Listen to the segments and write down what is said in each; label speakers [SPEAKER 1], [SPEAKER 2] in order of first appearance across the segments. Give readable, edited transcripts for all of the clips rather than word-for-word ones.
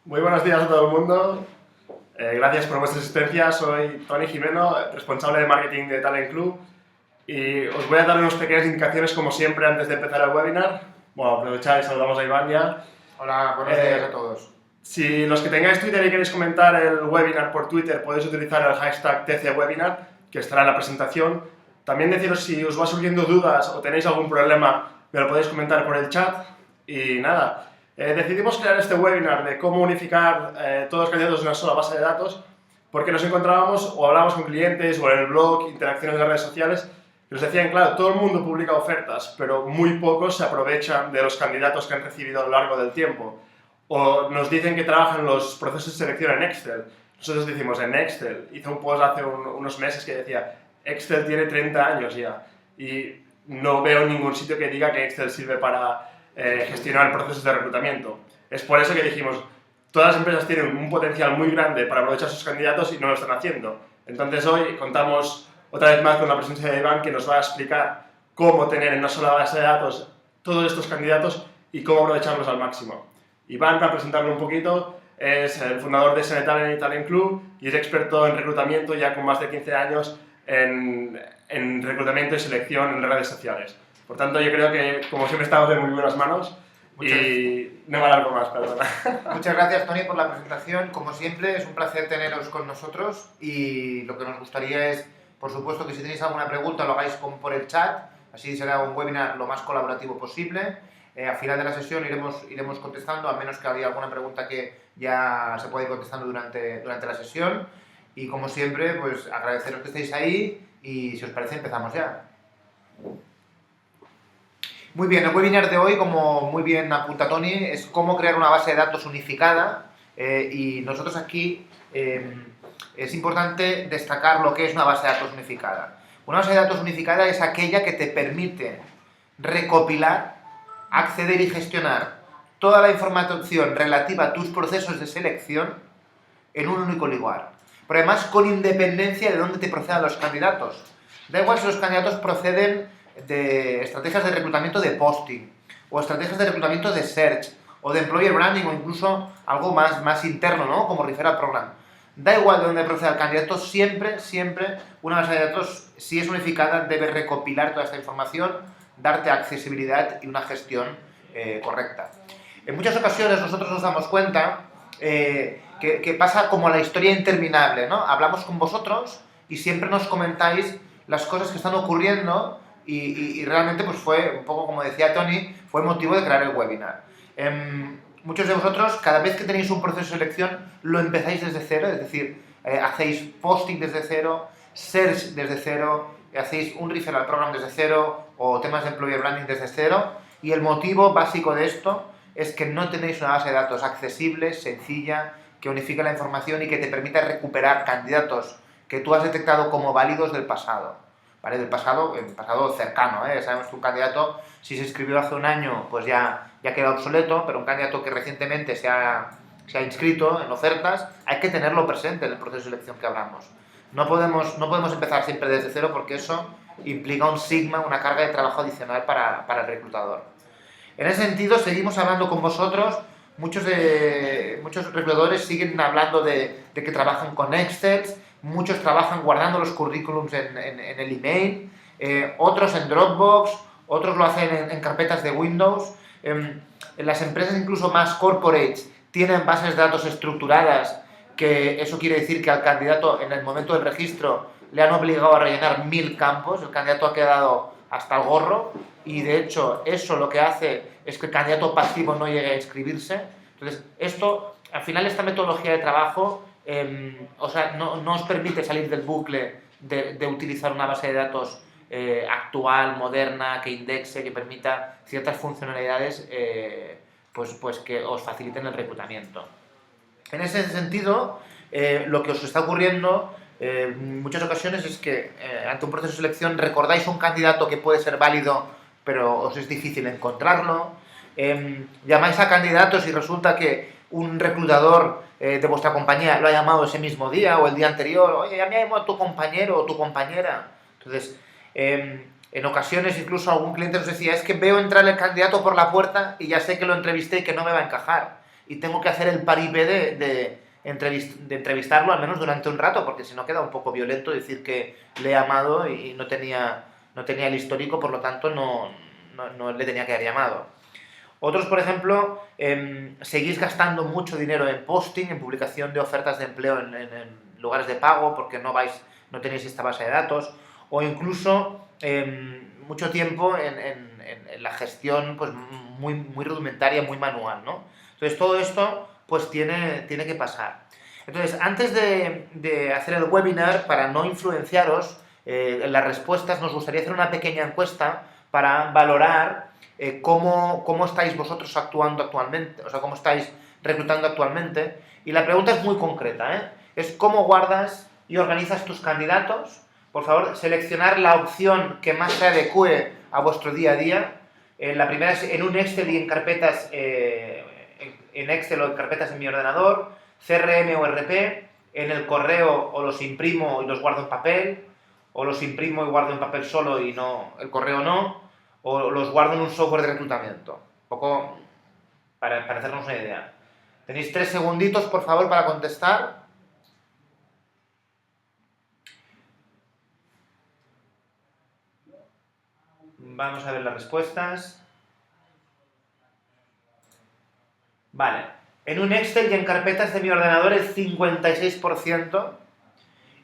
[SPEAKER 1] Muy buenos días a todo el mundo. Gracias por vuestra asistencia. Soy Tony Jimeno, responsable de marketing de Talent Club, y os voy a dar unas pequeñas indicaciones como siempre antes de empezar el webinar. Bueno, aprovechar y saludamos a Iván ya.
[SPEAKER 2] Hola, buenos días a todos.
[SPEAKER 1] Si los que tengáis Twitter y queréis comentar el webinar por Twitter, podéis utilizar el hashtag TCWebinar, que estará en la presentación. También deciros si os va surgiendo dudas o tenéis algún problema, me lo podéis comentar por el chat. Y nada, decidimos crear este webinar de cómo unificar todos los candidatos en una sola base de datos, porque nos encontrábamos o hablábamos con clientes o en el blog, interacciones de redes sociales, que nos decían, claro, todo el mundo publica ofertas, pero muy pocos se aprovechan de los candidatos que han recibido a lo largo del tiempo. O nos dicen que trabajan los procesos de selección en Excel. Nosotros decimos en Excel. Hice un post hace unos meses que decía, Excel tiene 30 años ya. Y no veo ningún sitio que diga que Excel sirve para gestionar procesos de reclutamiento. Es por eso que dijimos, todas las empresas tienen un potencial muy grande para aprovechar sus candidatos y no lo están haciendo. Entonces hoy contamos otra vez más con la presencia de Iván, que nos va a explicar cómo tener en una sola base de datos todos estos candidatos y cómo aprovecharlos al máximo. Iván, para presentarlo un poquito, es el fundador de SN Talent y Talent Club y es experto en reclutamiento ya con más de 15 años en reclutamiento y selección en redes sociales. Por tanto, yo creo que, como siempre, estamos en muy buenas manos y no me alargo más, perdona.
[SPEAKER 2] Muchas gracias, Tony, por la presentación. Como siempre, es un placer teneros con nosotros y lo que nos gustaría es, por supuesto, que si tenéis alguna pregunta lo hagáis por el chat, así será un webinar lo más colaborativo posible. Al final de la sesión iremos contestando, a menos que haya alguna pregunta que ya se pueda ir contestando durante la sesión. Y como siempre, pues agradeceros que estéis ahí y si os parece empezamos ya. Muy bien, el webinar de hoy, como muy bien apunta Tony, es cómo crear una base de datos unificada y nosotros aquí es importante destacar lo que es una base de datos unificada. Una base de datos unificada es aquella que te permite recopilar, acceder y gestionar toda la información relativa a tus procesos de selección en un único lugar. Pero además con independencia de dónde te procedan los candidatos. Da igual si los candidatos proceden de estrategias de reclutamiento de posting, o estrategias de reclutamiento de search, o de employer branding, o incluso algo más interno, ¿no? Como referral program. Da igual de dónde proceda el candidato, siempre una base de datos, si es unificada, debe recopilar toda esta información, darte accesibilidad y una gestión correcta. En muchas ocasiones nosotros nos damos cuenta que pasa como la historia interminable, ¿no? Hablamos con vosotros y siempre nos comentáis las cosas que están ocurriendo y realmente pues fue, un poco como decía Tony, fue el motivo de crear el webinar. Muchos de vosotros, cada vez que tenéis un proceso de selección, lo empezáis desde cero, es decir, hacéis posting desde cero, search desde cero, hacéis un referral program desde cero o temas de employer branding desde cero, y el motivo básico de esto es que no tenéis una base de datos accesible, sencilla, que unifique la información y que te permita recuperar candidatos que tú has detectado como válidos del pasado. ¿Vale? El pasado cercano, ¿eh? Sabemos que un candidato, si se inscribió hace un año, pues ya queda obsoleto, pero un candidato que recientemente se ha inscrito en ofertas, hay que tenerlo presente en el proceso de selección que hablamos. No podemos empezar siempre desde cero porque eso implica un sigma, una carga de trabajo adicional para el reclutador. En ese sentido, seguimos hablando con vosotros. Muchos reclutadores siguen hablando de que trabajan con Excel, muchos trabajan guardando los currículums en el email, otros en Dropbox, otros lo hacen en carpetas de Windows. En las empresas incluso más corporates tienen bases de datos estructuradas, que eso quiere decir que al candidato en el momento del registro le han obligado a rellenar 1000 campos, el candidato ha quedado hasta el gorro y de hecho eso lo que hace es que el candidato pasivo no llegue a inscribirse. Entonces esto, al final esta metodología de trabajo no os permite salir del bucle de utilizar una base de datos actual, moderna, que indexe, que permita ciertas funcionalidades pues que os faciliten el reclutamiento. En ese sentido, lo que os está ocurriendo en muchas ocasiones es que ante un proceso de selección recordáis un candidato que puede ser válido, pero os es difícil encontrarlo. Llamáis a candidatos y resulta que un reclutador de vuestra compañía lo ha llamado ese mismo día o el día anterior. Oye, ya me ha llamado tu compañero o tu compañera. Entonces, en ocasiones incluso algún cliente nos decía, es que veo entrar el candidato por la puerta y ya sé que lo entrevisté y que no me va a encajar. y tengo que hacer el paripé de entrevistarlo al menos durante un rato, porque si no queda un poco violento decir que le he amado y no tenía el histórico, por lo tanto no le tenía que haber llamado. Otros, por ejemplo, seguís gastando mucho dinero en posting, en publicación de ofertas de empleo en lugares de pago, porque no tenéis esta base de datos, o incluso mucho tiempo en la gestión pues, muy rudimentaria, muy manual, ¿no? Entonces todo esto pues tiene que pasar. Entonces, antes de hacer el webinar, para no influenciaros en las respuestas, nos gustaría hacer una pequeña encuesta para valorar cómo estáis vosotros actuando actualmente, o sea, cómo estáis reclutando actualmente. Y la pregunta es muy concreta, ¿eh? Es cómo guardas y organizas tus candidatos. Por favor, seleccionar la opción que más se adecue a vuestro día a día. La primera es en un Excel y en carpetas, en Excel o en carpetas en mi ordenador, CRM o RP, en el correo o los imprimo y los guardo en papel, o los imprimo y guardo en papel solo y no el correo no, o los guardo en un software de reclutamiento. Un poco para hacernos una idea. Tenéis 3 segunditos, por favor, para contestar. Vamos a ver las respuestas. Vale. En un Excel y en carpetas de mi ordenador el 56%,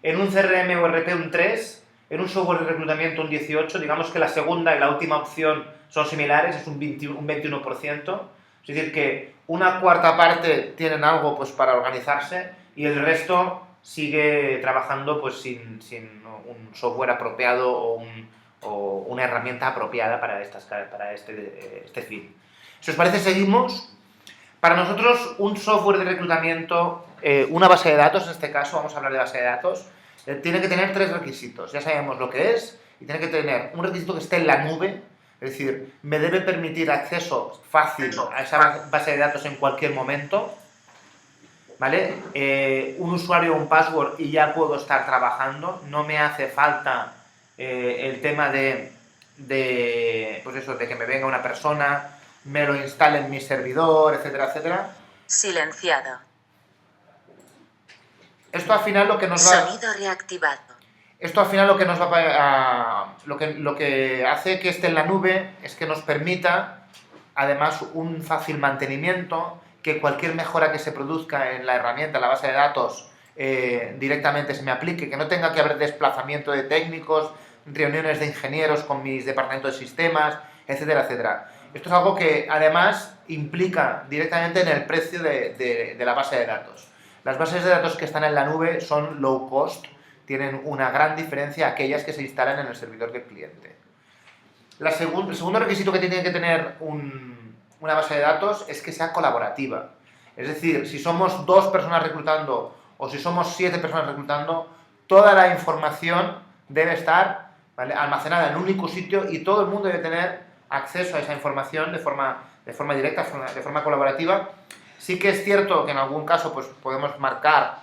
[SPEAKER 2] en un CRM o RP un 3%, en un software de reclutamiento un 18%, digamos que la segunda y la última opción son similares, es un 21%, es decir que una cuarta parte tienen algo pues para organizarse y el resto sigue trabajando pues sin un software apropiado o una herramienta apropiada para este fin. Si os parece, seguimos. Para nosotros, un software de reclutamiento, una base de datos, en este caso, vamos a hablar de base de datos, tiene que tener 3 requisitos. Ya sabemos lo que es, y tiene que tener un requisito que esté en la nube, es decir, me debe permitir acceso fácil a esa base de datos en cualquier momento, ¿vale? Un usuario o un password y ya puedo estar trabajando, no me hace falta el tema pues eso, de que me venga una persona, me lo instale en mi servidor, etcétera, etcétera.
[SPEAKER 3] Silenciado.
[SPEAKER 2] Esto al final lo que nos va...
[SPEAKER 3] Sonido reactivado.
[SPEAKER 2] Esto al final lo que nos va a... Lo que hace que esté en la nube es que nos permita, además, un fácil mantenimiento, que cualquier mejora que se produzca en la herramienta, en la base de datos, directamente se me aplique, que no tenga que haber desplazamiento de técnicos, reuniones de ingenieros con mis departamentos de sistemas, etcétera, etcétera. Esto es algo que, además, implica directamente en el precio de la base de datos. Las bases de datos que están en la nube son low cost, tienen una gran diferencia a aquellas que se instalan en el servidor del cliente. El segundo requisito que tiene que tener una base de datos es que sea colaborativa. Es decir, si somos 2 personas reclutando o si somos 7 personas reclutando, toda la información debe estar, ¿vale?, almacenada en un único sitio y todo el mundo debe tener acceso a esa información de forma directa, de forma colaborativa. Sí que es cierto que en algún caso pues, podemos marcar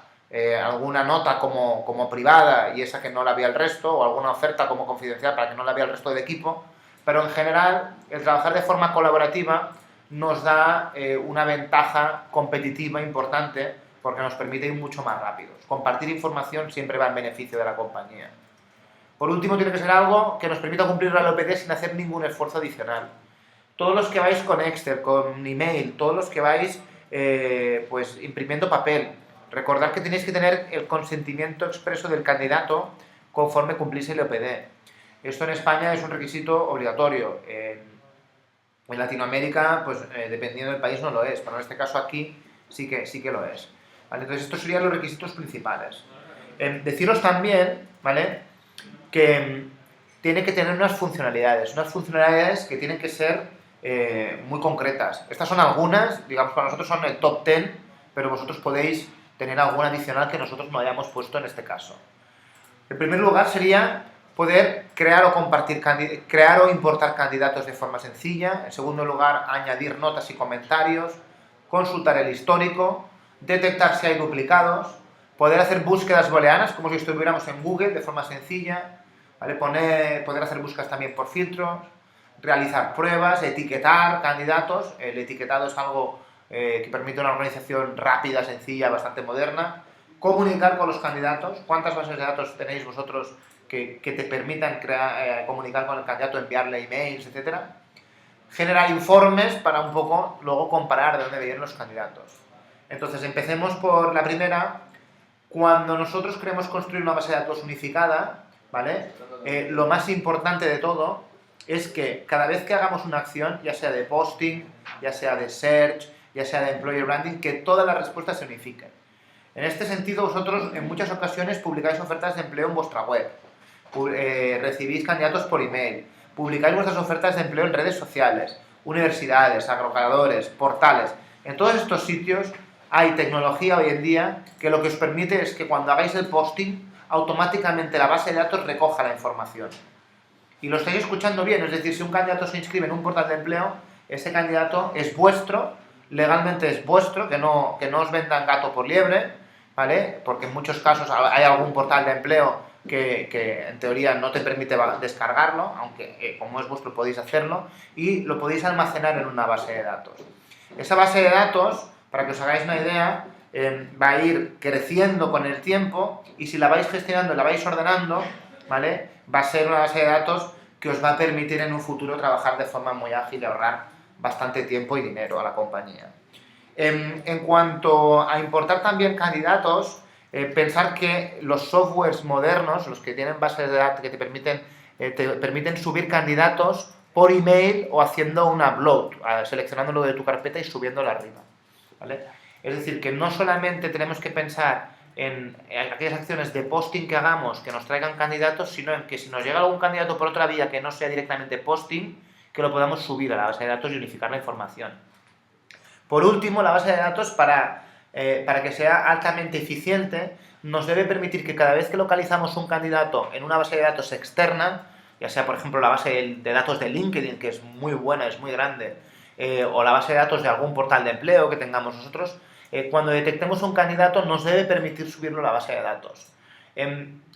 [SPEAKER 2] alguna nota como privada y esa que no la vea el resto, o alguna oferta como confidencial para que no la vea el resto del equipo, pero en general el trabajar de forma colaborativa nos da una ventaja competitiva importante porque nos permite ir mucho más rápidos. Compartir información siempre va en beneficio de la compañía. Por último, tiene que ser algo que nos permita cumplir la LOPD sin hacer ningún esfuerzo adicional. Todos los que vais con Excel, con email, todos los que vais pues imprimiendo papel, recordad que tenéis que tener el consentimiento expreso del candidato conforme cumplís el LOPD. Esto en España es un requisito obligatorio. En Latinoamérica, pues dependiendo del país no lo es, pero en este caso aquí sí que lo es. ¿Vale? Entonces estos serían los requisitos principales. Deciros también, ¿vale?, que tiene que tener unas funcionalidades que tienen que ser muy concretas. Estas son algunas, digamos, para nosotros son el top 10, pero vosotros podéis tener alguna adicional que nosotros no hayamos puesto en este caso. En primer lugar sería poder crear o importar candidatos de forma sencilla. En segundo lugar, añadir notas y comentarios, consultar el histórico, detectar si hay duplicados, poder hacer búsquedas booleanas como si estuviéramos en Google de forma sencilla, ¿vale? Poder hacer búsquedas también por filtros, realizar pruebas, etiquetar candidatos. El etiquetado es algo que permite una organización rápida, sencilla, bastante moderna. Comunicar con los candidatos. ¿Cuántas bases de datos tenéis vosotros que te permitan comunicar con el candidato, enviarle emails, etcétera? Generar informes para un poco luego comparar de dónde vienen los candidatos. Entonces, empecemos por la primera. Cuando nosotros queremos construir una base de datos unificada, ¿vale? Lo más importante de todo es que cada vez que hagamos una acción, ya sea de posting, ya sea de search, ya sea de employer branding, que todas las respuestas se unifiquen. En este sentido, vosotros en muchas ocasiones publicáis ofertas de empleo en vuestra web, recibís candidatos por email, publicáis vuestras ofertas de empleo en redes sociales, universidades, agregadores, portales. En todos estos sitios hay tecnología hoy en día que lo que os permite es que cuando hagáis el posting, automáticamente la base de datos recoja la información. Y lo estáis escuchando bien, es decir, si un candidato se inscribe en un portal de empleo, ese candidato es vuestro, legalmente es vuestro, que no os vendan gato por liebre, ¿vale? Porque en muchos casos hay algún portal de empleo que en teoría no te permite descargarlo, aunque como es vuestro podéis hacerlo, y lo podéis almacenar en una base de datos. Esa base de datos, para que os hagáis una idea, va a ir creciendo con el tiempo, y si la vais gestionando, la vais ordenando, ¿vale? Va a ser una base de datos que os va a permitir en un futuro trabajar de forma muy ágil y ahorrar bastante tiempo y dinero a la compañía. En cuanto a importar también candidatos, pensar que los softwares modernos, los que tienen bases de datos que te permiten subir candidatos por email o haciendo un upload, seleccionándolo de tu carpeta y subiéndolo arriba, ¿vale? Es decir, que no solamente tenemos que pensar en aquellas acciones de posting que hagamos que nos traigan candidatos, sino en que si nos llega algún candidato por otra vía que no sea directamente posting, que lo podamos subir a la base de datos y unificar la información. Por último, la base de datos, para que sea altamente eficiente, nos debe permitir que cada vez que localizamos un candidato en una base de datos externa, ya sea por ejemplo la base de datos de LinkedIn, que es muy buena, es muy grande, o la base de datos de algún portal de empleo que tengamos nosotros, cuando detectemos un candidato nos debe permitir subirlo a la base de datos.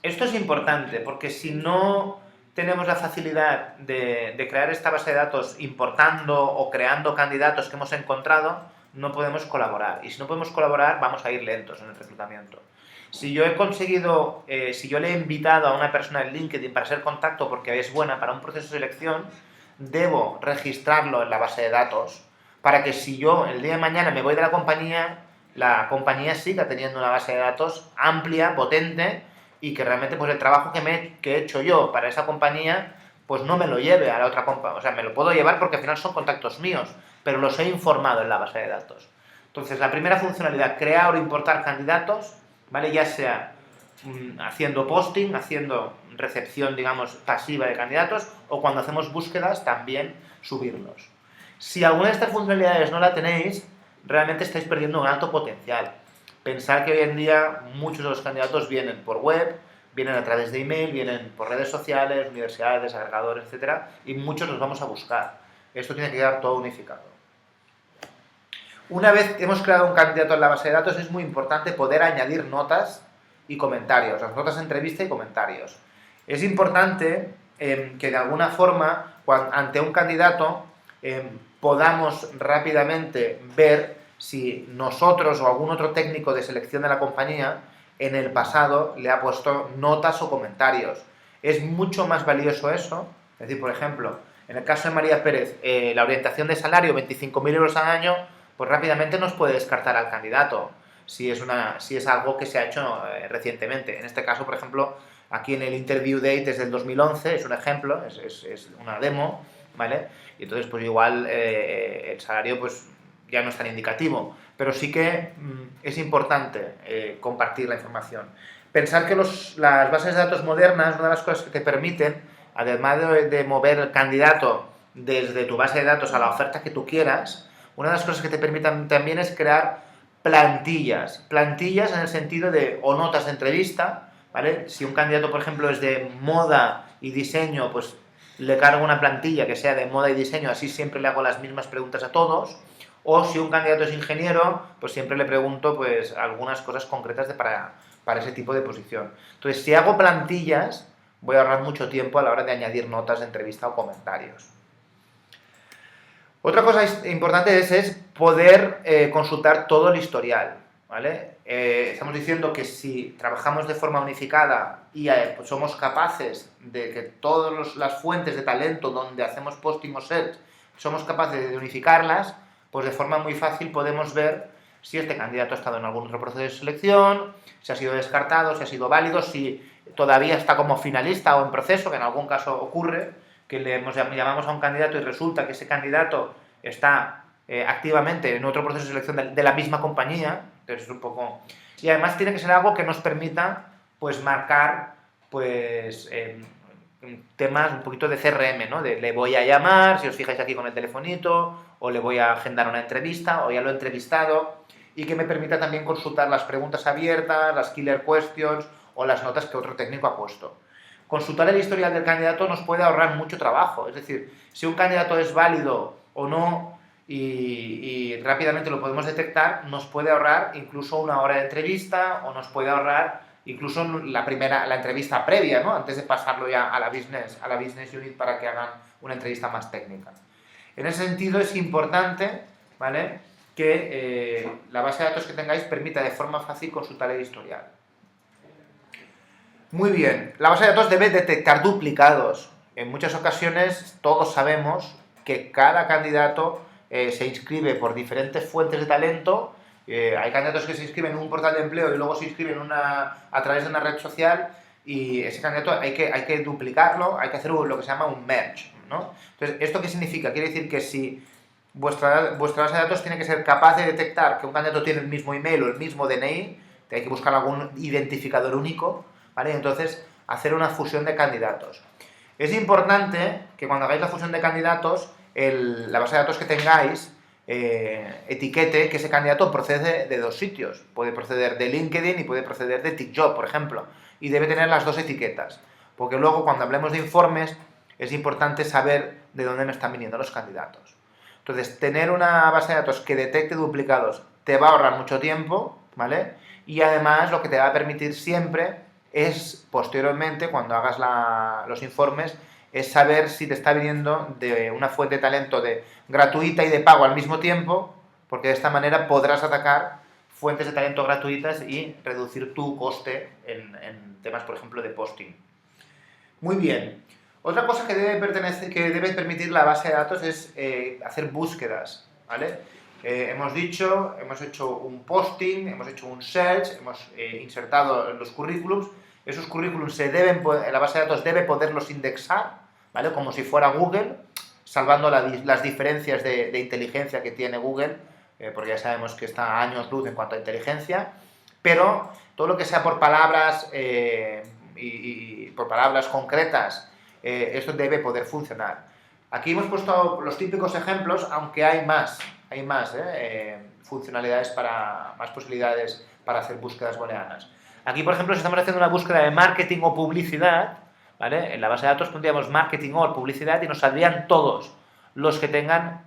[SPEAKER 2] Esto es importante porque si no tenemos la facilidad de crear esta base de datos importando o creando candidatos que hemos encontrado, no podemos colaborar. Y si no podemos colaborar, vamos a ir lentos en el reclutamiento. Si yo he conseguido, si yo le he invitado a una persona en LinkedIn para ser contacto porque es buena para un proceso de selección, debo registrarlo en la base de datos para que si yo el día de mañana me voy de la compañía siga teniendo una base de datos amplia, potente, y que realmente pues el trabajo que he hecho yo para esa compañía pues no me lo lleve a la otra compañía. O sea, me lo puedo llevar porque al final son contactos míos, pero los he informado en la base de datos. Entonces, la primera funcionalidad, crear o importar candidatos, ¿vale? Ya sea haciendo posting, haciendo recepción, digamos, pasiva de candidatos, o cuando hacemos búsquedas, también subirlos. Si alguna de estas funcionalidades no la tenéis, realmente estáis perdiendo un alto potencial. Pensar que hoy en día muchos de los candidatos vienen por web, vienen a través de email, vienen por redes sociales, universidades, agregadores, etcétera, y muchos los vamos a buscar. Esto tiene que quedar todo unificado. Una vez que hemos creado un candidato en la base de datos, es muy importante poder añadir notas y comentarios, las notas de entrevista y comentarios. Es importante que de alguna forma, ante un candidato, podamos rápidamente ver si nosotros o algún otro técnico de selección de la compañía en el pasado le ha puesto notas o comentarios. Es mucho más valioso eso. Es decir, por ejemplo, en el caso de María Pérez, la orientación de salario, 25.000 euros al año, pues rápidamente nos puede descartar al candidato si es algo que se ha hecho recientemente. En este caso, por ejemplo, aquí en el interview date es del 2011, es un ejemplo, es una demo, ¿vale? Y entonces, pues igual el salario pues ya no es tan indicativo, pero sí que es importante compartir la información. Pensar que las bases de datos modernas, una de las cosas que te permiten, además de mover el candidato desde tu base de datos a la oferta que tú quieras, una de las cosas que te permiten también es crear plantillas en el sentido de, o notas de entrevista, ¿vale? Si un candidato, por ejemplo, es de moda y diseño, pues le cargo una plantilla que sea de moda y diseño, así siempre le hago las mismas preguntas a todos. O si un candidato es ingeniero, pues siempre le pregunto pues algunas cosas concretas para ese tipo de posición. Entonces, si hago plantillas, voy a ahorrar mucho tiempo a la hora de añadir notas de entrevista o comentarios. Otra cosa importante es poder consultar todo el historial, ¿vale? Estamos diciendo que si trabajamos de forma unificada y pues somos capaces de que todas las fuentes de talento donde hacemos posting o search, somos capaces de unificarlas, pues de forma muy fácil podemos ver si este candidato ha estado en algún otro proceso de selección, si ha sido descartado, si ha sido válido, si todavía está como finalista o en proceso, que en algún caso ocurre, que llamamos a un candidato y resulta que ese candidato está activamente en otro proceso de selección de la misma compañía. Entonces es un poco... Y además tiene que ser algo que nos permita pues marcar pues temas un poquito de CRM, ¿no? De le voy a llamar, si os fijáis aquí con el telefonito, o le voy a agendar una entrevista, o ya lo he entrevistado, y que me permita también consultar las preguntas abiertas, las killer questions o las notas que otro técnico ha puesto. Consultar el historial del candidato nos puede ahorrar mucho trabajo, es decir, si un candidato es válido o no y rápidamente lo podemos detectar, nos puede ahorrar incluso una hora de entrevista o nos puede ahorrar incluso la entrevista previa, ¿no? Antes de pasarlo ya a la business unit para que hagan una entrevista más técnica. En ese sentido es importante, ¿vale?, que la base de datos que tengáis permita de forma fácil consultar el historial. Muy bien, la base de datos debe detectar duplicados. En muchas ocasiones todos sabemos que cada candidato se inscribe por diferentes fuentes de talento. Hay candidatos que se inscriben en un portal de empleo y luego se inscriben a través de una red social, y ese candidato hay que duplicarlo, hay que hacer lo que se llama un merge, ¿no? Entonces, ¿esto qué significa? Quiere decir que si vuestra base de datos tiene que ser capaz de detectar que un candidato tiene el mismo email o el mismo DNI, hay que buscar algún identificador único, ¿vale? Entonces, hacer una fusión de candidatos. Es importante que cuando hagáis la fusión de candidatos, la base de datos que tengáis etiquete que ese candidato procede de dos sitios. Puede proceder de LinkedIn y puede proceder de TikTok, por ejemplo. Y debe tener las dos etiquetas. Porque luego, cuando hablemos de informes, es importante saber de dónde nos están viniendo los candidatos. Entonces, tener una base de datos que detecte duplicados te va a ahorrar mucho tiempo, ¿vale? Y además lo que te va a permitir siempre es, posteriormente, cuando hagas los informes, es saber si te está viniendo de una fuente de talento gratuita y de pago al mismo tiempo, porque de esta manera podrás atacar fuentes de talento gratuitas y reducir tu coste en temas, por ejemplo, de posting. Muy bien. Otra cosa que debe permitir la base de datos es hacer búsquedas, ¿vale? Hemos hecho un posting, hemos hecho un search, hemos insertado los currículums. Esos currículums la base de datos debe poderlos indexar, ¿vale? Como si fuera Google, salvando las diferencias de inteligencia que tiene Google, porque ya sabemos que está a años luz en cuanto a inteligencia, pero todo lo que sea por palabras y por palabras concretas, esto debe poder funcionar. Aquí hemos puesto los típicos ejemplos, aunque hay más funcionalidades, más posibilidades para hacer búsquedas booleanas. Aquí, por ejemplo, si estamos haciendo una búsqueda de marketing o publicidad, ¿vale? En la base de datos pondríamos marketing o publicidad y nos saldrían todos los que tengan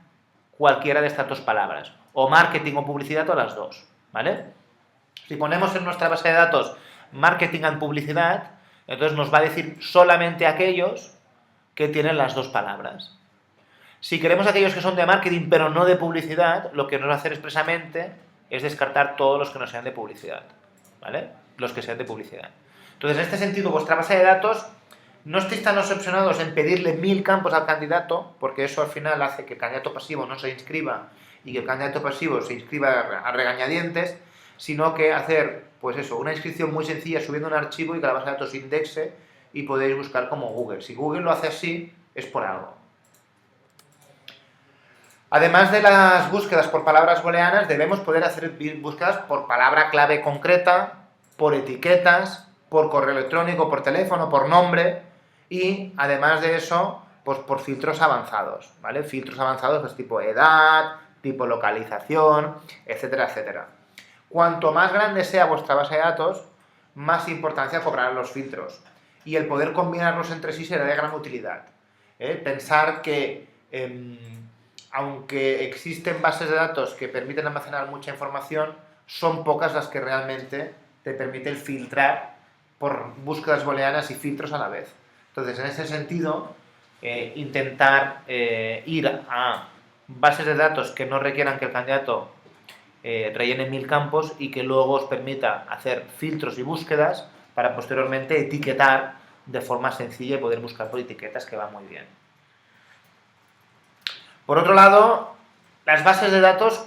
[SPEAKER 2] cualquiera de estas dos palabras, o marketing o publicidad o las dos, ¿vale? Si ponemos en nuestra base de datos marketing and publicidad, entonces nos va a decir solamente aquellos que tienen las dos palabras. Si queremos aquellos que son de marketing pero no de publicidad, lo que nos va a hacer expresamente es descartar todos los que no sean de publicidad, ¿vale? Los que sean de publicidad. Entonces, en este sentido, vuestra base de datos, no estéis tan obsesionados en pedirle 1000 campos al candidato, porque eso al final hace que el candidato pasivo no se inscriba y que el candidato pasivo se inscriba a regañadientes, sino que hacer, pues eso, una inscripción muy sencilla subiendo un archivo y que la base de datos indexe y podéis buscar como Google. Si Google lo hace así, es por algo. Además de las búsquedas por palabras booleanas, debemos poder hacer búsquedas por palabra clave concreta, por etiquetas, por correo electrónico, por teléfono, por nombre, y además de eso, pues por filtros avanzados, ¿vale? Filtros avanzados pues tipo edad, tipo localización, etcétera, etcétera. Cuanto más grande sea vuestra base de datos, más importancia cobrarán los filtros. Y el poder combinarlos entre sí será de gran utilidad. Pensar que aunque existen bases de datos que permiten almacenar mucha información, son pocas las que realmente te permiten filtrar por búsquedas booleanas y filtros a la vez. Entonces, en ese sentido, intentar ir a bases de datos que no requieran que el candidato rellene 1000 campos y que luego os permita hacer filtros y búsquedas para posteriormente etiquetar de forma sencilla y poder buscar por etiquetas, que va muy bien. Por otro lado, las bases de datos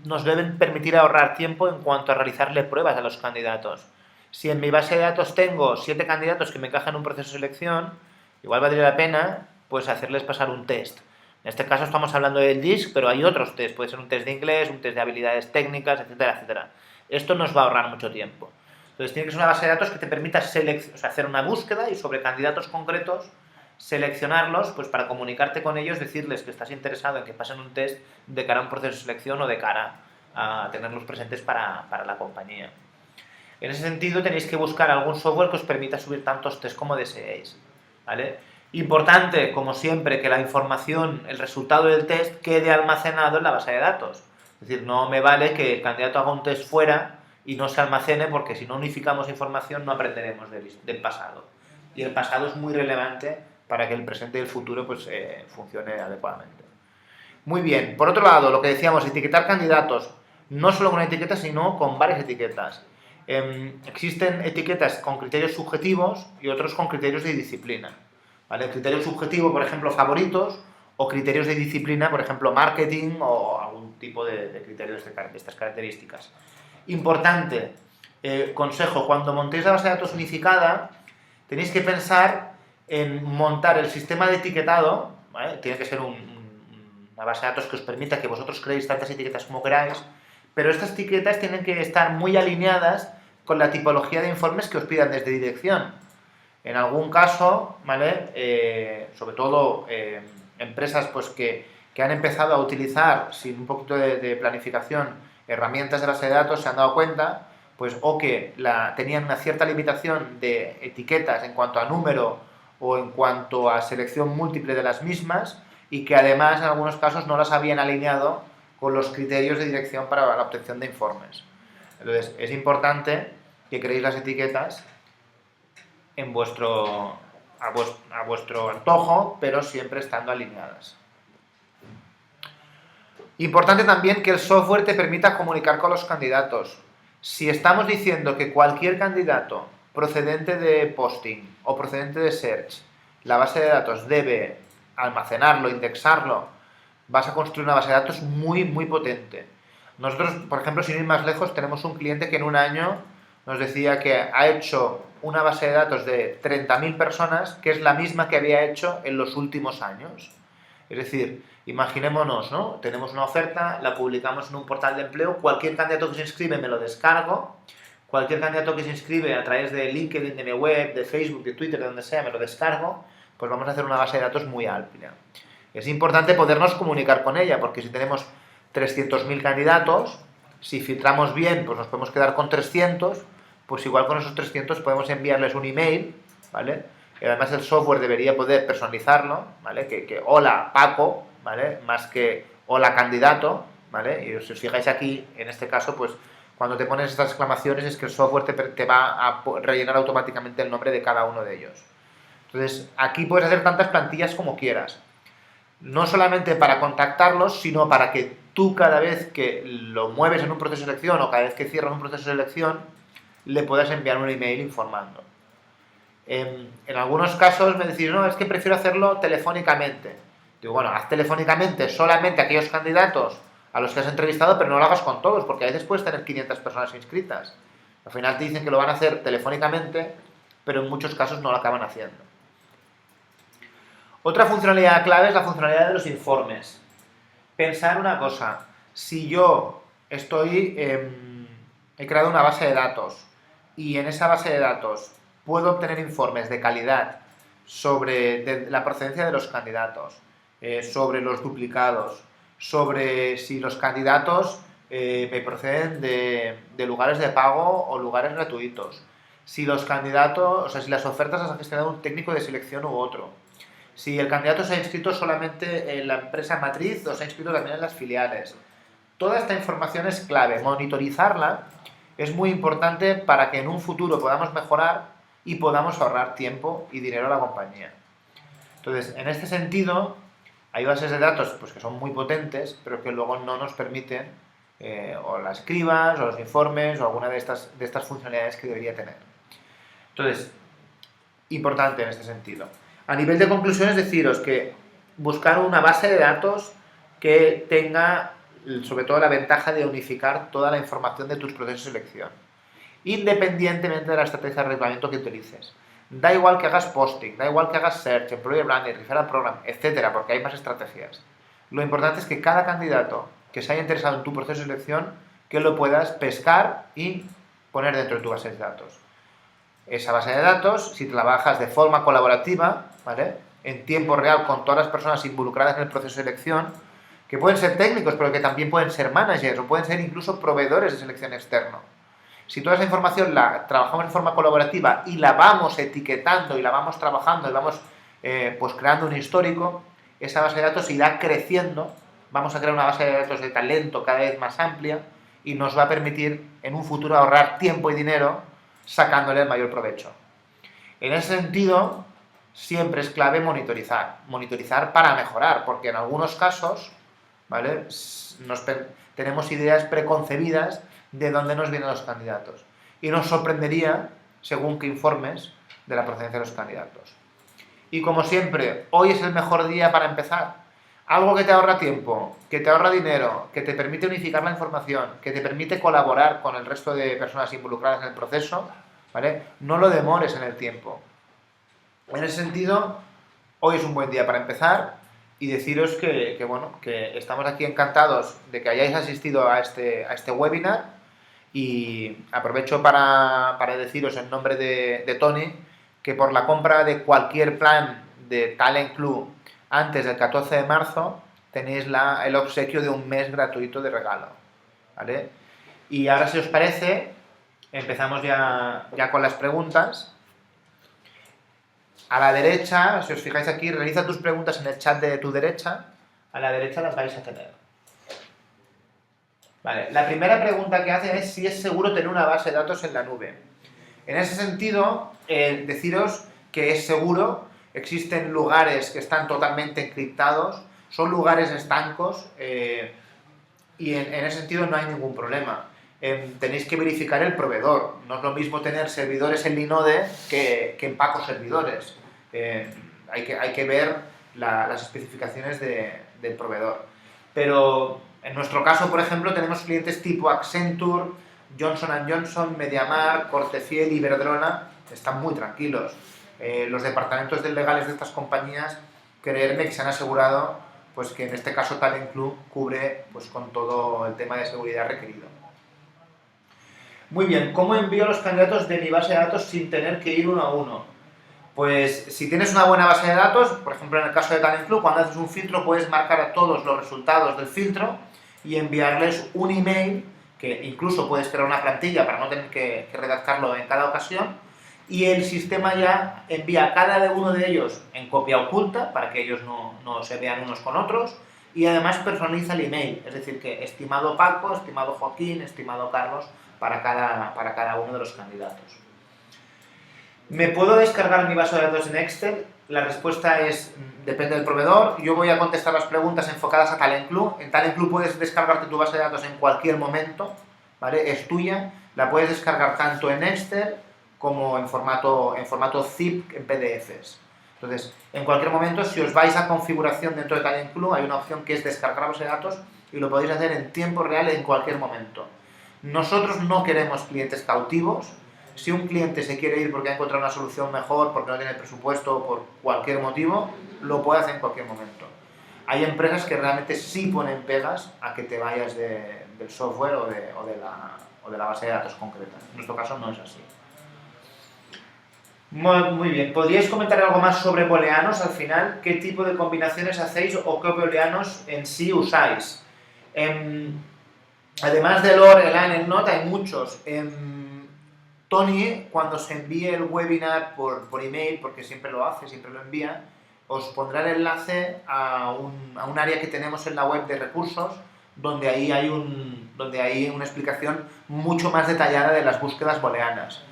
[SPEAKER 2] nos deben permitir ahorrar tiempo en cuanto a realizarle pruebas a los candidatos. Si en mi base de datos tengo 7 candidatos que me encajan en un proceso de selección, igual valdría la pena pues hacerles pasar un test. En este caso estamos hablando del DISC, pero hay otros test. Puede ser un test de inglés, un test de habilidades técnicas, etcétera, etcétera. Esto nos va a ahorrar mucho tiempo. Entonces tiene que ser una base de datos que te permita hacer una búsqueda y sobre candidatos concretos seleccionarlos pues para comunicarte con ellos, decirles que estás interesado en que pasen un test de cara a un proceso de selección o de cara a tenerlos presentes para la compañía. En ese sentido tenéis que buscar algún software que os permita subir tantos test como deseéis, ¿vale? Importante, como siempre, que la información, el resultado del test quede almacenado en la base de datos. Es decir, no me vale que el candidato haga un test fuera y no se almacene, porque si no unificamos información no aprenderemos del pasado. Y el pasado es muy relevante para que el presente y el futuro pues, funcione adecuadamente. Muy bien, por otro lado, lo que decíamos, etiquetar candidatos, no solo con una etiqueta, sino con varias etiquetas. Existen etiquetas con criterios subjetivos y otros con criterios de disciplina. ¿Vale? El criterio subjetivo, por ejemplo, favoritos, o criterios de disciplina, por ejemplo, marketing o algún tipo de criterio de estas características. Importante, consejo, cuando montéis la base de datos unificada, tenéis que pensar en montar el sistema de etiquetado, ¿vale? Tiene que ser una base de datos que os permita que vosotros creéis tantas etiquetas como queráis, pero estas etiquetas tienen que estar muy alineadas con la tipología de informes que os pidan desde dirección. En algún caso, ¿vale? Sobre todo empresas pues, que han empezado a utilizar sin un poquito de planificación herramientas de base de datos, se han dado cuenta pues, o que tenían una cierta limitación de etiquetas en cuanto a número o en cuanto a selección múltiple de las mismas, y que además en algunos casos no las habían alineado con los criterios de dirección para la obtención de informes. Entonces es importante que creéis las etiquetas a vuestro antojo, pero siempre estando alineadas. Importante también que el software te permita comunicar con los candidatos. Si estamos diciendo que cualquier candidato procedente de posting o procedente de search, la base de datos debe almacenarlo, indexarlo, vas a construir una base de datos muy, muy potente. Nosotros, por ejemplo, sin ir más lejos, tenemos un cliente que en un año nos decía que ha hecho una base de datos de 30.000 personas, que es la misma que había hecho en los últimos años. Es decir, imaginémonos, ¿no? Tenemos una oferta, la publicamos en un portal de empleo, cualquier candidato que se inscribe me lo descargo, cualquier candidato que se inscribe a través de LinkedIn, de mi web, de Facebook, de Twitter, de donde sea, me lo descargo, pues vamos a hacer una base de datos muy amplia. Es importante podernos comunicar con ella, porque si tenemos 300.000 candidatos, si filtramos bien, pues nos podemos quedar con 300, pues igual con esos 300 podemos enviarles un email, ¿vale? Y además el software debería poder personalizarlo, ¿vale? Que hola Paco, ¿vale? Más que hola candidato, ¿vale? Y si os fijáis aquí, en este caso, pues cuando te pones estas exclamaciones es que el software te va a rellenar automáticamente el nombre de cada uno de ellos. Entonces, aquí puedes hacer tantas plantillas como quieras. No solamente para contactarlos, sino para que tú cada vez que lo mueves en un proceso de selección o cada vez que cierras un proceso de selección, le puedas enviar un email informando. En algunos casos me decís, no, es que prefiero hacerlo telefónicamente. Digo, bueno, haz telefónicamente solamente a aquellos candidatos a los que has entrevistado, pero no lo hagas con todos, porque a veces puedes tener 500 personas inscritas. Al final te dicen que lo van a hacer telefónicamente, pero en muchos casos no lo acaban haciendo. Otra funcionalidad clave es la funcionalidad de los informes. Pensar una cosa, si yo he creado una base de datos y en esa base de datos puedo obtener informes de calidad sobre la procedencia de los candidatos, sobre los duplicados, sobre si los candidatos me proceden de lugares de pago o lugares gratuitos, si los candidatos, o sea, si las ofertas las ha gestionado un técnico de selección u otro, si el candidato se ha inscrito solamente en la empresa matriz o se ha inscrito también en las filiales. Toda esta información es clave. Monitorizarla es muy importante para que en un futuro podamos mejorar y podamos ahorrar tiempo y dinero a la compañía. Entonces, en este sentido, Hay bases de datos pues, que son muy potentes, pero que luego no nos permiten o las cribas, o los informes, o alguna de estas funcionalidades que debería tener. Entonces, importante en este sentido. A nivel de conclusiones, deciros que buscar una base de datos que tenga, sobre todo, la ventaja de unificar toda la información de tus procesos de selección, independientemente de la estrategia de reclutamiento que utilices. Da igual que hagas posting, da igual que hagas search, employer branding, referral program, etcétera, porque hay más estrategias. Lo importante es que cada candidato que se haya interesado en tu proceso de selección, que lo puedas pescar y poner dentro de tu base de datos. Esa base de datos, si trabajas de forma colaborativa, ¿vale?, en tiempo real con todas las personas involucradas en el proceso de selección, que pueden ser técnicos, pero que también pueden ser managers o pueden ser incluso proveedores de selección externo. Si toda esa información la trabajamos de forma colaborativa y la vamos etiquetando y la vamos trabajando y vamos pues creando un histórico, esa base de datos irá creciendo, vamos a crear una base de datos de talento cada vez más amplia y nos va a permitir en un futuro ahorrar tiempo y dinero sacándole el mayor provecho. En ese sentido, siempre es clave monitorizar para mejorar, porque en algunos casos, ¿vale?, tenemos ideas preconcebidas de dónde nos vienen los candidatos. Y nos sorprendería, según qué informes, de la procedencia de los candidatos. Y como siempre, hoy es el mejor día para empezar. Algo que te ahorra tiempo, que te ahorra dinero, que te permite unificar la información, que te permite colaborar con el resto de personas involucradas en el proceso, ¿vale? No lo demores en el tiempo. En ese sentido, hoy es un buen día para empezar. Y deciros que estamos aquí encantados de que hayáis asistido a este webinar y aprovecho para deciros en nombre de Tony que por la compra de cualquier plan de Talent Club antes del 14 de marzo tenéis el obsequio de un mes gratuito de regalo, ¿vale? Y ahora, si os parece, empezamos ya con las preguntas. A la derecha, si os fijáis aquí, realiza tus preguntas en el chat de tu derecha. A la derecha las vais a tener. Vale, la primera pregunta que hacen es si es seguro tener una base de datos en la nube. En ese sentido, deciros que es seguro. Existen lugares que están totalmente encriptados, son lugares estancos y en ese sentido no hay ningún problema. Tenéis que verificar el proveedor. No es lo mismo tener servidores en Linode que en Paco servidores. Hay que ver las especificaciones del proveedor. Pero en nuestro caso, por ejemplo, tenemos clientes tipo Accenture, Johnson & Johnson, MediaMarkt, Cortefiel, Iberdrola. Están muy tranquilos. Los departamentos legales de estas compañías, creerme que se han asegurado pues que en este caso Talent Club cubre pues con todo el tema de seguridad requerido. Muy bien, ¿cómo envío los candidatos de mi base de datos sin tener que ir uno a uno? Pues si tienes una buena base de datos, por ejemplo en el caso de Talent Club, cuando haces un filtro puedes marcar a todos los resultados del filtro y enviarles un email, que incluso puedes crear una plantilla para no tener que redactarlo en cada ocasión, y el sistema ya envía a cada uno de ellos en copia oculta para que ellos no se vean unos con otros, y además personaliza el email, es decir que estimado Paco, estimado Joaquín, estimado Carlos, para cada uno de los candidatos. ¿Me puedo descargar mi base de datos en Excel? La respuesta es, depende del proveedor. Yo voy a contestar las preguntas enfocadas a Talent Club. En Talent Club puedes descargarte tu base de datos en cualquier momento, ¿vale? Es tuya. La puedes descargar tanto en Excel como en formato zip, en PDFs. Entonces, en cualquier momento, si os vais a configuración dentro de Talent Club, hay una opción que es descargar base de datos y lo podéis hacer en tiempo real en cualquier momento. Nosotros no queremos clientes cautivos. Si un cliente se quiere ir porque ha encontrado una solución mejor, porque no tiene presupuesto o por cualquier motivo, lo puede hacer en cualquier momento. Hay empresas que realmente sí ponen pegas a que te vayas del software o de la base de datos concreta. En nuestro caso no es así. Muy bien. ¿Podríais comentar algo más sobre booleanos al final? ¿Qué tipo de combinaciones hacéis o qué booleanos en sí usáis? Además del OR, el AND, el NOT, hay muchos. Tony, cuando se envíe el webinar por email, porque siempre lo hace, siempre lo envía, os pondrá el enlace a un área que tenemos en la web de recursos, donde ahí hay una explicación mucho más detallada de las búsquedas booleanas.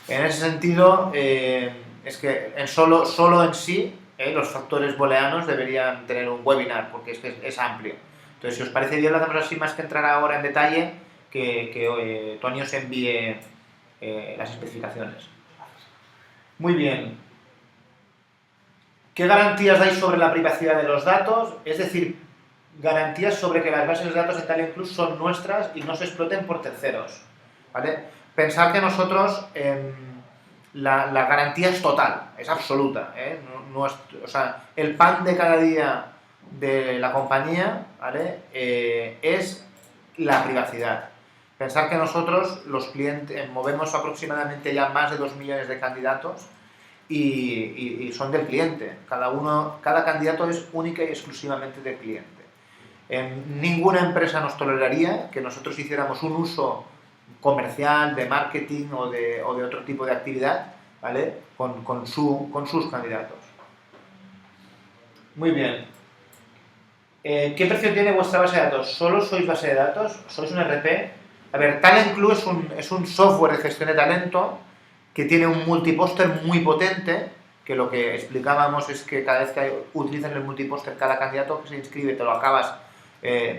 [SPEAKER 2] En ese sentido, es que solo en sí, los factores booleanos deberían tener un webinar, porque es amplio. Entonces, si os parece bien, lo hacemos así, más que entrar ahora en detalle, que Tony os envíe las especificaciones. Muy bien. ¿Qué garantías dais sobre la privacidad de los datos? Es decir, garantías sobre que las bases de datos de Talent Club son nuestras y no se exploten por terceros, ¿vale? Pensar que nosotros la garantía es total, es absoluta, ¿eh? O sea, el pan de cada día de la compañía, ¿vale? Es la privacidad. Pensar que nosotros, los clientes, movemos aproximadamente ya más de 2 millones de candidatos y son del cliente. Cada candidato es única y exclusivamente del cliente. Ninguna empresa nos toleraría que nosotros hiciéramos un uso comercial, de marketing o de otro tipo de actividad, ¿vale? con sus candidatos. Muy bien. ¿Qué precio tiene vuestra base de datos? ¿Solo sois base de datos? ¿Sois un RP? A ver, Talent Club es un software de gestión de talento que tiene un multiposter muy potente, que lo que explicábamos es que cada vez que utilizan el multiposter, cada candidato que se inscribe te lo acabas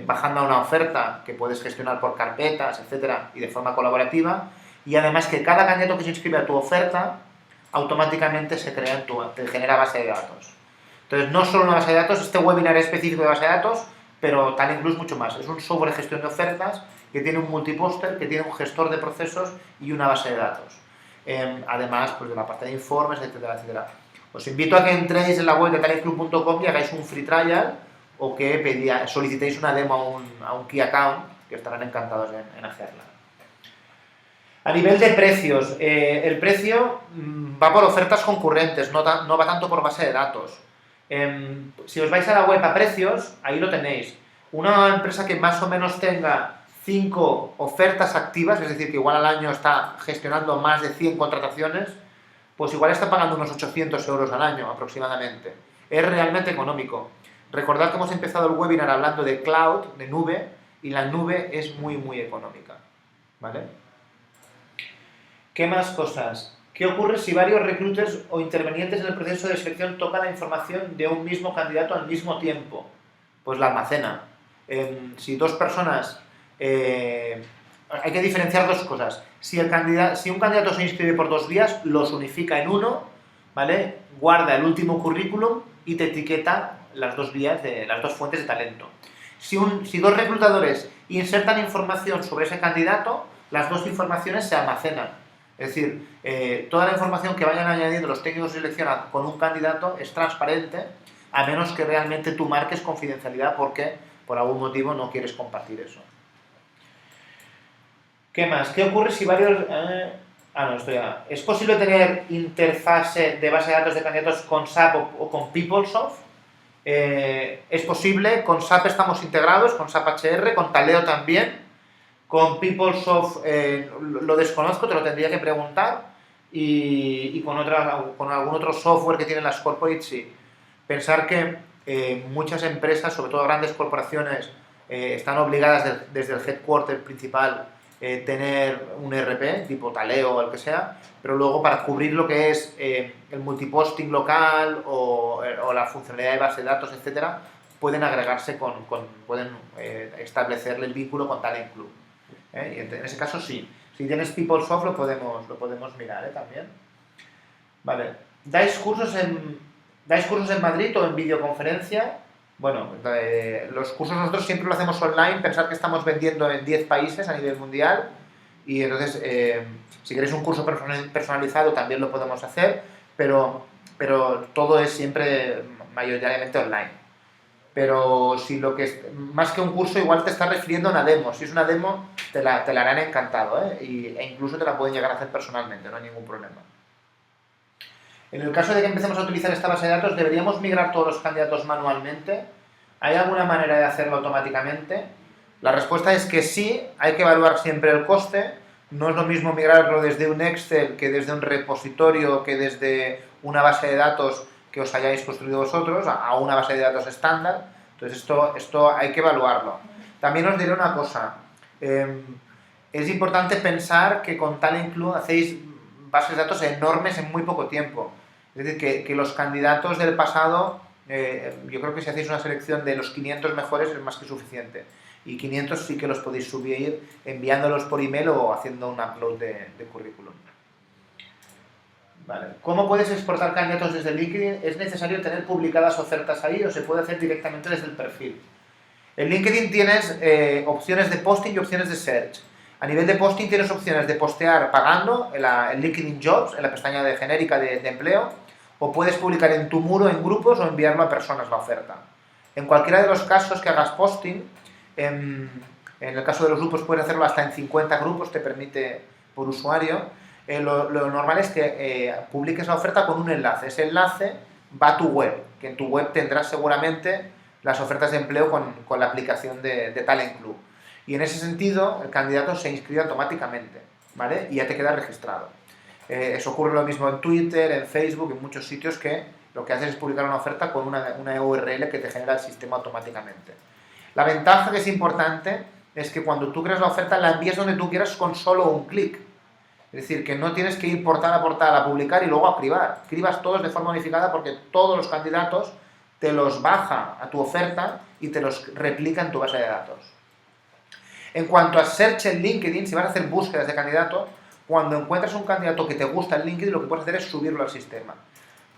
[SPEAKER 2] bajando a una oferta que puedes gestionar por carpetas, etcétera, y de forma colaborativa, y además que cada candidato que se inscribe a tu oferta automáticamente te genera base de datos. Entonces, no solo una base de datos, este webinar es específico de base de datos, pero Talent Club es mucho más. Es un software de gestión de ofertas que tiene un multiposter, que tiene un gestor de procesos y una base de datos. Además, pues de la parte de informes, etcétera, etcétera. Os invito a que entréis en la web de talentclub.com y hagáis un free trial o que solicitéis una demo a un Key Account, que estarán encantados en hacerla. A nivel de precios, el precio va por ofertas concurrentes, no va tanto por base de datos. Si os vais a la web a precios, ahí lo tenéis. Una empresa que más o menos tenga 5 ofertas activas, es decir, que igual al año está gestionando más de 100 contrataciones, pues igual está pagando unos 800 euros al año aproximadamente. Es realmente económico. Recordad que hemos empezado el webinar hablando de cloud, de nube, y la nube es muy, muy económica, ¿vale? ¿Qué más cosas? ¿Qué ocurre si varios recruiters o intervenientes en el proceso de selección tocan la información de un mismo candidato al mismo tiempo? Pues la almacenan. Si dos personas... hay que diferenciar dos cosas. Si un candidato se inscribe por 2 vías, los unifica en uno, ¿vale? Guarda el último currículum y te etiqueta las 2 vías de las 2 fuentes de talento. Si 2 reclutadores insertan información sobre ese candidato, las 2 informaciones se almacenan. Es decir, toda la información que vayan añadiendo los técnicos de selección con un candidato es transparente, a menos que realmente tú marques confidencialidad porque por algún motivo no quieres compartir eso. ¿Qué más? ¿Qué ocurre si varios... esto ya. ¿Es posible tener interfase de base de datos de candidatos con SAP o con PeopleSoft? Es posible, con SAP estamos integrados, con SAP HR, con Taleo también. Con PeopleSoft lo desconozco, te lo tendría que preguntar. Y con algún otro software que tienen las corporates, sí. Pensar que muchas empresas, sobre todo grandes corporaciones, están obligadas desde el headquarter principal tener un ERP, tipo Taleo o el que sea, pero luego para cubrir lo que es el multiposting local o la funcionalidad de base de datos, etcétera, pueden agregarse pueden establecerle el vínculo con Talent Club. Y en ese caso sí. Si tienes PeopleSoft lo podemos mirar también. Vale. ¿Dais cursos en Madrid o en videoconferencia? Bueno, los cursos nosotros siempre lo hacemos online. Pensar que estamos vendiendo en 10 países a nivel mundial y entonces si queréis un curso personalizado también lo podemos hacer, pero todo es siempre mayoritariamente online. Pero si más que un curso igual te estás refiriendo a una demo. Si es una demo te la harán encantado, e incluso te la pueden llegar a hacer personalmente, no hay ningún problema. En el caso de que empecemos a utilizar esta base de datos, ¿deberíamos migrar todos los candidatos manualmente? ¿Hay alguna manera de hacerlo automáticamente? La respuesta es que sí, hay que evaluar siempre el coste. No es lo mismo migrarlo desde un Excel que desde un repositorio, que desde una base de datos que os hayáis construido vosotros a una base de datos estándar. Entonces esto hay que evaluarlo. También os diré una cosa. Es importante pensar que con Talent Club hacéis bases de datos enormes en muy poco tiempo. Es decir, que los candidatos del pasado, yo creo que si hacéis una selección de los 500 mejores es más que suficiente. Y 500 sí que los podéis subir enviándolos por email o haciendo un upload de currículum. Vale. ¿Cómo puedes exportar candidatos desde LinkedIn? ¿Es necesario tener publicadas ofertas ahí o se puede hacer directamente desde el perfil? En LinkedIn tienes opciones de posting y opciones de search. A nivel de posting tienes opciones de postear pagando en LinkedIn Jobs, en la pestaña de genérica de empleo, o puedes publicar en tu muro en grupos o enviarlo a personas la oferta. En cualquiera de los casos que hagas posting, en el caso de los grupos puedes hacerlo hasta en 50 grupos, te permite por usuario. Lo normal es que publiques la oferta con un enlace. Ese enlace va a tu web, que en tu web tendrás seguramente las ofertas de empleo con la aplicación de Talent Club. Y en ese sentido, el candidato se inscribe automáticamente, ¿vale? Y ya te queda registrado. Eso ocurre lo mismo en Twitter, en Facebook, en muchos sitios que lo que haces es publicar una oferta con una URL que te genera el sistema automáticamente. La ventaja que es importante es que cuando tú creas la oferta la envías donde tú quieras con solo un clic. Es decir, que no tienes que ir portal a publicar y luego a cribar. Cribas todos de forma unificada porque todos los candidatos te los baja a tu oferta y te los replica en tu base de datos. En cuanto a search en LinkedIn, si vas a hacer búsquedas de candidato, cuando encuentras un candidato que te gusta en LinkedIn, lo que puedes hacer es subirlo al sistema.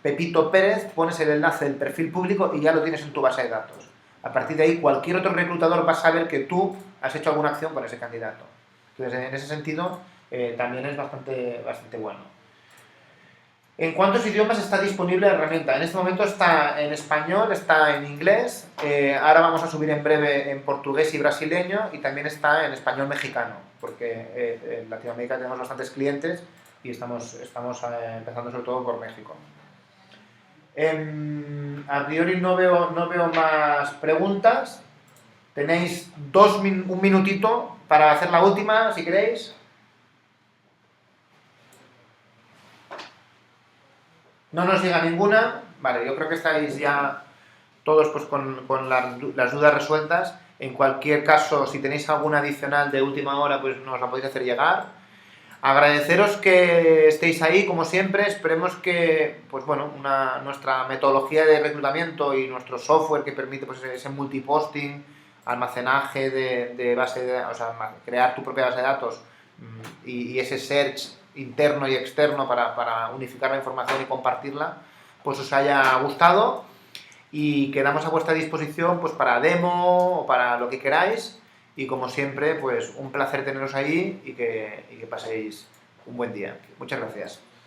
[SPEAKER 2] Pepito Pérez, pones el enlace del perfil público y ya lo tienes en tu base de datos. A partir de ahí, cualquier otro reclutador va a saber que tú has hecho alguna acción con ese candidato. Entonces, en ese sentido, también es bastante bueno. ¿En cuántos idiomas está disponible la herramienta? En este momento está en español, está en inglés, ahora vamos a subir en breve en portugués y brasileño y también está en español mexicano, porque en Latinoamérica tenemos bastantes clientes y estamos empezando sobre todo por México. A priori no veo más preguntas. Tenéis un minutito para hacer la última, si queréis. No nos llega ninguna. Vale, yo creo que estáis ya todos pues, con las dudas resueltas. En cualquier caso, si tenéis alguna adicional de última hora, pues nos la podéis hacer llegar. Agradeceros que estéis ahí, como siempre. Esperemos que, pues bueno, nuestra metodología de reclutamiento y nuestro software que permite pues, ese multiposting, almacenaje de base de datos, o sea, crear tu propia base de datos y ese search interno y externo para unificar la información y compartirla, pues os haya gustado y quedamos a vuestra disposición pues para demo o para lo que queráis y como siempre pues un placer teneros ahí y que paséis un buen día. Muchas gracias.